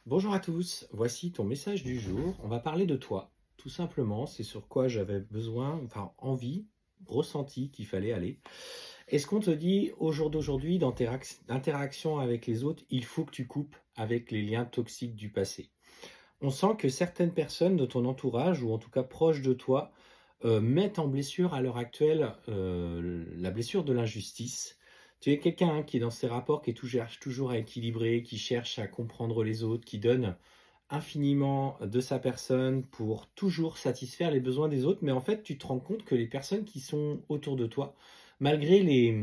Bonjour à tous, voici ton message du jour. On va parler de toi, tout simplement. C'est sur quoi j'avais besoin, enfin envie, ressenti qu'il fallait aller. Est-ce qu'on te dit au jour d'aujourd'hui, dans tes interactions avec les autres, il faut que tu coupes avec les liens toxiques du passé? On sent que certaines personnes de ton entourage, ou en tout cas proches de toi, mettent en blessure à l'heure actuelle la blessure de l'injustice. Tu es quelqu'un qui est dans ses rapports, qui cherche toujours à équilibrer, qui cherche à comprendre les autres, qui donne infiniment de sa personne pour toujours satisfaire les besoins des autres. Mais en fait, tu te rends compte que les personnes qui sont autour de toi, malgré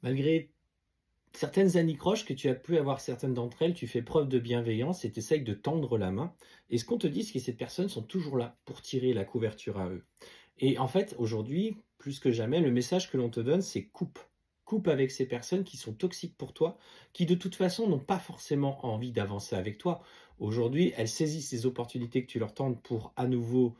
malgré certaines anicroches que tu as pu avoir, certaines d'entre elles, tu fais preuve de bienveillance et tu essayes de tendre la main. Et ce qu'on te dit, c'est que ces personnes sont toujours là pour tirer la couverture à eux. Et en fait, aujourd'hui, plus que jamais, le message que l'on te donne, c'est coupe. Coupe avec ces personnes qui sont toxiques pour toi, qui de toute façon n'ont pas forcément envie d'avancer avec toi. Aujourd'hui, elles saisissent les opportunités que tu leur tentes pour à nouveau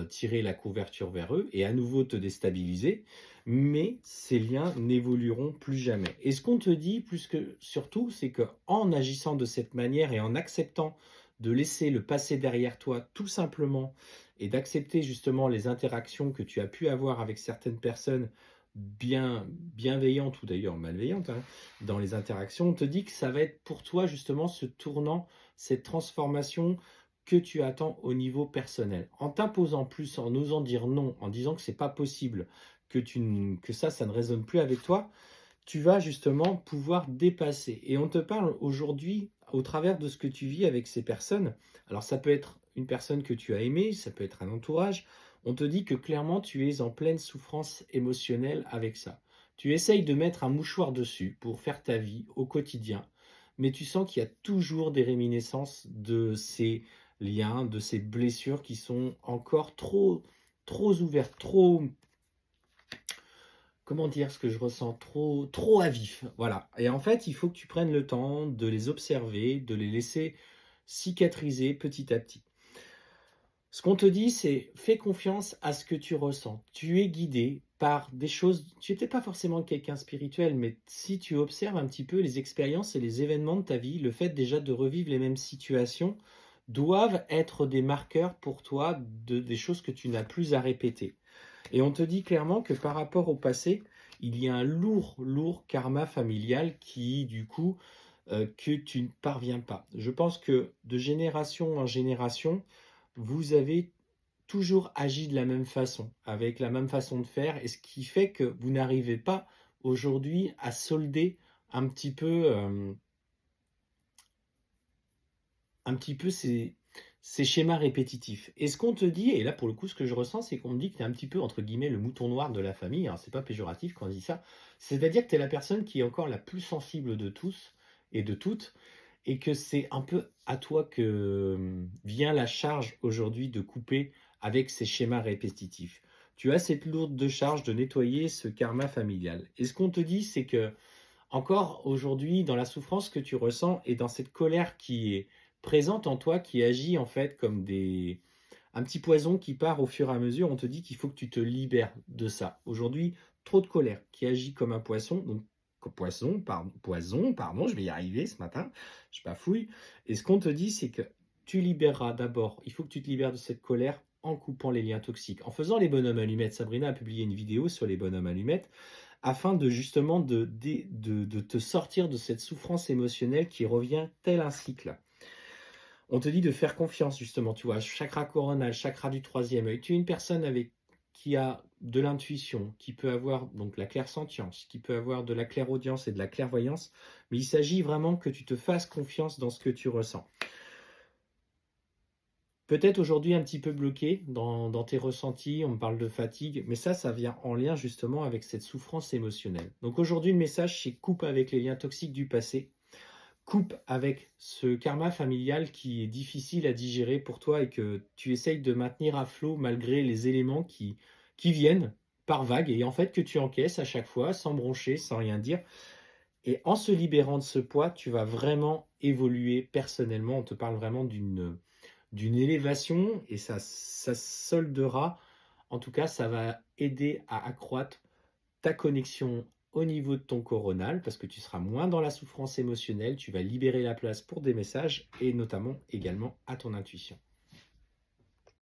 tirer la couverture vers eux et à nouveau te déstabiliser, mais ces liens n'évolueront plus jamais. Et ce qu'on te dit, plus que surtout, c'est que en agissant de cette manière et en acceptant de laisser le passé derrière toi, tout simplement, et d'accepter justement les interactions que tu as pu avoir avec certaines personnes bienveillantes ou d'ailleurs malveillantes, hein, dans les interactions, on te dit que ça va être pour toi justement ce tournant, cette transformation que tu attends au niveau personnel. En t'imposant plus, en osant dire non, en disant que c'est pas possible, que ça ne résonne plus avec toi, tu vas justement pouvoir dépasser. Et on te parle aujourd'hui, au travers de ce que tu vis avec ces personnes, alors ça peut être une personne que tu as aimée, ça peut être un entourage, on te dit que clairement tu es en pleine souffrance émotionnelle avec ça. Tu essayes de mettre un mouchoir dessus pour faire ta vie au quotidien, mais tu sens qu'il y a toujours des réminiscences de ces liens, de ces blessures qui sont encore trop ouvertes, trop, comment dire ce que je ressens? Trop à vif, voilà. Et en fait, il faut que tu prennes le temps de les observer, de les laisser cicatriser petit à petit. Ce qu'on te dit, c'est fais confiance à ce que tu ressens. Tu es guidé par des choses. Tu n'étais pas forcément quelqu'un spirituel, mais si tu observes un petit peu les expériences et les événements de ta vie, le fait déjà de revivre les mêmes situations doivent être des marqueurs pour toi des choses que tu n'as plus à répéter. Et on te dit clairement que par rapport au passé, il y a un lourd karma familial qui, du coup, que tu ne parviens pas. Je pense que de génération en génération, vous avez toujours agi de la même façon, avec la même façon de faire, et ce qui fait que vous n'arrivez pas aujourd'hui à solder un petit peu, ces schémas répétitifs. Et ce qu'on te dit, et là pour le coup ce que je ressens, c'est qu'on me dit que tu es un petit peu entre guillemets le mouton noir de la famille, alors c'est pas péjoratif quand on dit ça, c'est-à-dire que tu es la personne qui est encore la plus sensible de tous et de toutes, et que c'est un peu à toi que vient la charge aujourd'hui de couper avec ces schémas répétitifs. Tu as cette lourde de charge de nettoyer ce karma familial. Et ce qu'on te dit, c'est que encore aujourd'hui, dans la souffrance que tu ressens et dans cette colère qui est présente en toi, qui agit en fait comme un petit poison qui part au fur et à mesure, on te dit qu'il faut que tu te libères de ça. Aujourd'hui, trop de colère qui agit comme un poisson, donc poison, pardon, je vais y arriver ce matin, je bafouille. Et ce qu'on te dit, c'est que tu libéreras d'abord, il faut que tu te libères de cette colère en coupant les liens toxiques, en faisant les bonhommes allumettes. Sabrina a publié une vidéo sur les bonhommes allumettes afin de justement de te sortir de cette souffrance émotionnelle qui revient tel un cycle. On te dit de faire confiance justement, tu vois, chakra coronal, chakra du troisième œil. Tu es une personne qui a de l'intuition, qui peut avoir donc la clairsentience, qui peut avoir de la clairaudience et de la clairvoyance, mais il s'agit vraiment que tu te fasses confiance dans ce que tu ressens. Peut-être aujourd'hui un petit peu bloqué dans tes ressentis, on me parle de fatigue, mais ça vient en lien justement avec cette souffrance émotionnelle. Donc aujourd'hui, le message, c'est coupe avec les liens toxiques du passé, coupe avec ce karma familial qui est difficile à digérer pour toi et que tu essayes de maintenir à flot malgré les éléments qui viennent par vagues et en fait que tu encaisses à chaque fois sans broncher, sans rien dire. Et en se libérant de ce poids, tu vas vraiment évoluer personnellement. On te parle vraiment d'une élévation et ça soldera, en tout cas, ça va aider à accroître ta connexion au niveau de ton coronal parce que tu seras moins dans la souffrance émotionnelle, tu vas libérer la place pour des messages et notamment également à ton intuition.